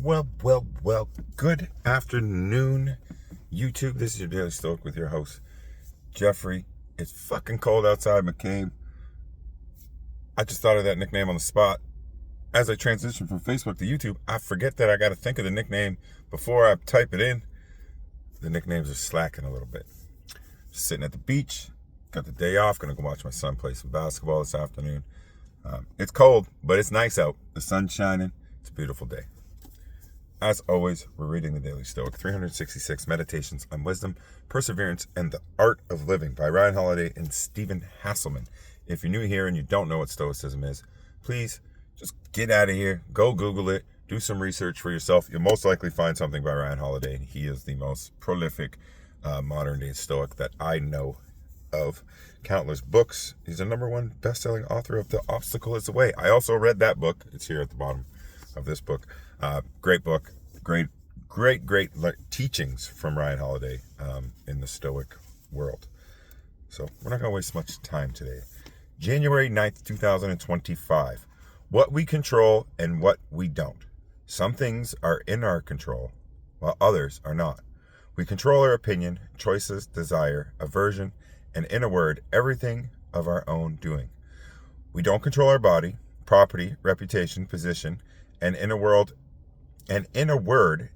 Well. Good afternoon, YouTube. This is your Daily Stoic with your host, Jeffrey. It's fucking cold outside, McCabe. I just thought of that nickname on the spot. As I transition from Facebook to YouTube, I forget that I got to think of the nickname before I type it in. The nicknames are slacking a little bit. Just sitting at the beach, got the day off, gonna go watch my son play some basketball this afternoon. It's cold, but it's nice out. The sun's shining. It's a beautiful day. As always, we're reading the Daily Stoic, 366 Meditations on Wisdom, Perseverance, and the Art of Living by Ryan Holiday and Stephen Hasselman. If you're new here and you don't know what Stoicism is, please just get out of here, go Google it, do some research for yourself. You'll most likely find something by Ryan Holiday. He is the most prolific modern-day Stoic that I know of. Countless books. He's a #1 best-selling author of The Obstacle is the Way. I also read that book. It's here at the bottom of this book. Great book. Great teachings from Ryan Holiday in the Stoic world. So we're not going to waste much time today. January 9th, 2025. What we control and what we don't. Some things are in our control, while others are not. We control our opinion, choices, desire, aversion, and in a word, everything of our own doing. We don't control our body, property, reputation, position, and in a word,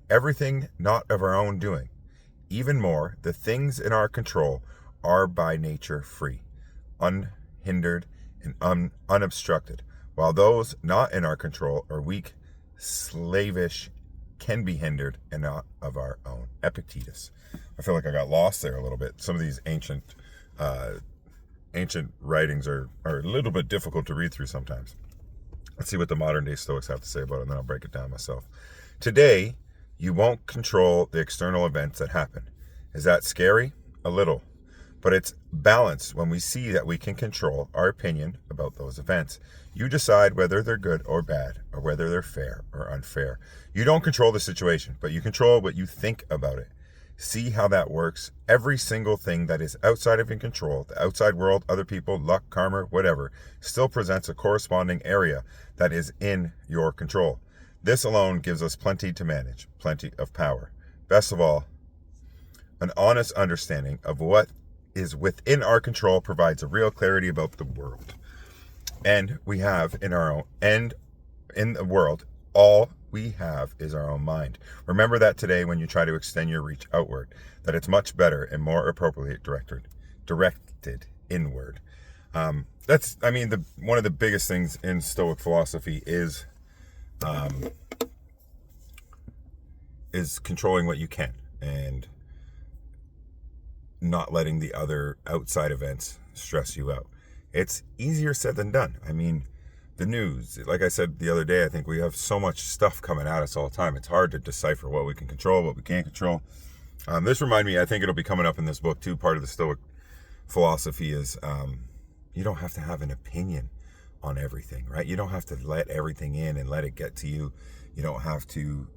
everything not of our own doing. Even more, the things in our control are by nature free, unhindered, and unobstructed, while those not in our control are weak, slavish, can be hindered, and not of our own. Epictetus. I feel like I got lost there a little bit. Some of these ancient writings are a little bit difficult to read through sometimes. Let's see what the modern day Stoics have to say about it, and then I'll break it down myself. Today, you won't control the external events that happen. Is that scary? A little. But it's balanced when we see that we can control our opinion about those events. You decide whether they're good or bad, or whether they're fair or unfair. You don't control the situation, but you control what you think about it. See how that works. Every single thing that is outside of your control, the outside world, other people, luck, karma, whatever, still presents a corresponding area that is in your control. This alone gives us plenty to manage, plenty of power. Best of all, an honest understanding of what is within our control provides a real clarity about the world. And we have in the world, all we have is our own mind. Remember that today when you try to extend your reach outward, that it's much better and more appropriately directed inward. One of the biggest things in Stoic philosophy is controlling what you can and not letting the other outside events stress you out. It's easier said than done. I mean, the news, like I said the other day, I think we have so much stuff coming at us all the time. It's hard to decipher what we can control, what we can't control. This reminded me, I think it'll be coming up in this book too. Part of the Stoic philosophy is you don't have to have an opinion on everything, right? You don't have to let everything in and let it get to you. You don't have to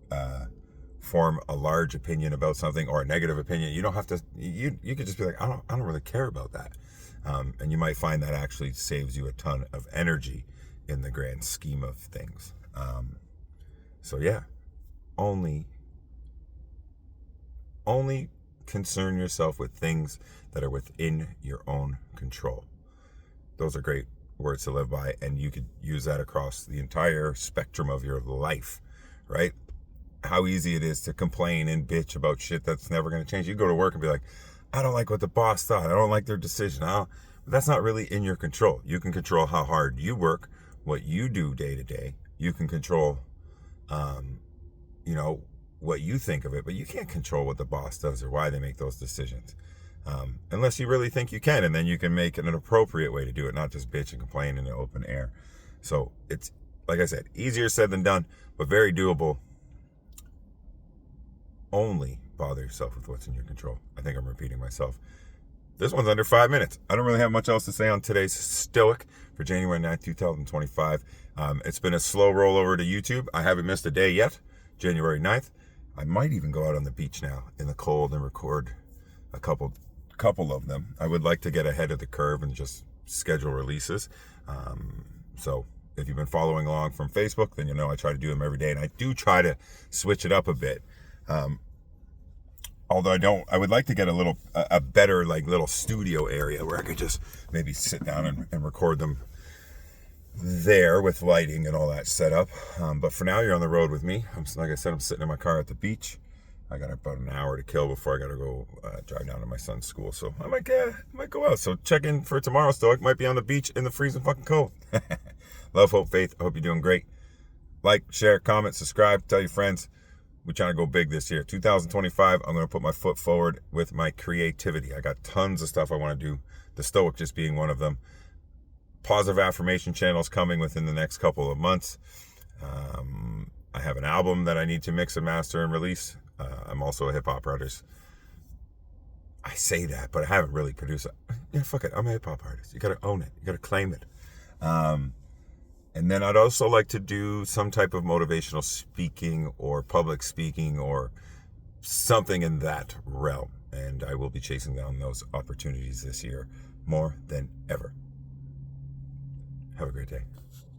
form a large opinion about something or a negative opinion. You don't have to. You could just be like, I don't really care about that, and you might find that actually saves you a ton of energy in the grand scheme of things. So yeah, only concern yourself with things that are within your own control. Those are great words to live by, and you could use that across the entire spectrum of your life, right? How easy it is to complain and bitch about shit that's never going to change. You go to work and be like, I don't like what the boss thought. I don't like their decision. But that's not really in your control. You can control how hard you work, what you do day to day. You can control, what you think of it, but you can't control what the boss does or why they make those decisions. Unless you really think you can, and then you can make it an appropriate way to do it, not just bitch and complain in the open air. So it's, like I said, easier said than done, but very doable. Only bother yourself with what's in your control. I think I'm repeating myself. This one's under 5 minutes. I don't really have much else to say on today's Stoic for January 9th, 2025. It's been a slow roll over to YouTube. I haven't missed a day yet. January 9th. I might even go out on the beach now in the cold and record a couple of them. I would like to get ahead of the curve and just schedule releases. So If you've been following along from Facebook, then you know I try to do them every day, and I do try to switch it up a bit. Although I would like to get a better like little studio area where I could just maybe sit down and record them there with lighting and all that set up. But for now, you're on the road with me. Like I said, I'm sitting in my car at the beach. I got about an hour to kill before I got to go drive down to my son's school. So I might go out. So check in for tomorrow, Stoic. Might be on the beach in the freezing fucking cold. Love, hope, faith. I hope you're doing great. Like, share, comment, subscribe. Tell your friends. We're trying to go big this year. 2025, I'm going to put my foot forward with my creativity. I got tons of stuff I want to do. The Stoic just being one of them. Positive affirmation channels coming within the next couple of months. I have an album that I need to mix and master and release. I'm also a hip-hop artist. I say that, but I haven't really produced it. Yeah, fuck it. I'm a hip-hop artist. You got to own it. You got to claim it. And then I'd also like to do some type of motivational speaking or public speaking or something in that realm. And I will be chasing down those opportunities this year more than ever. Have a great day.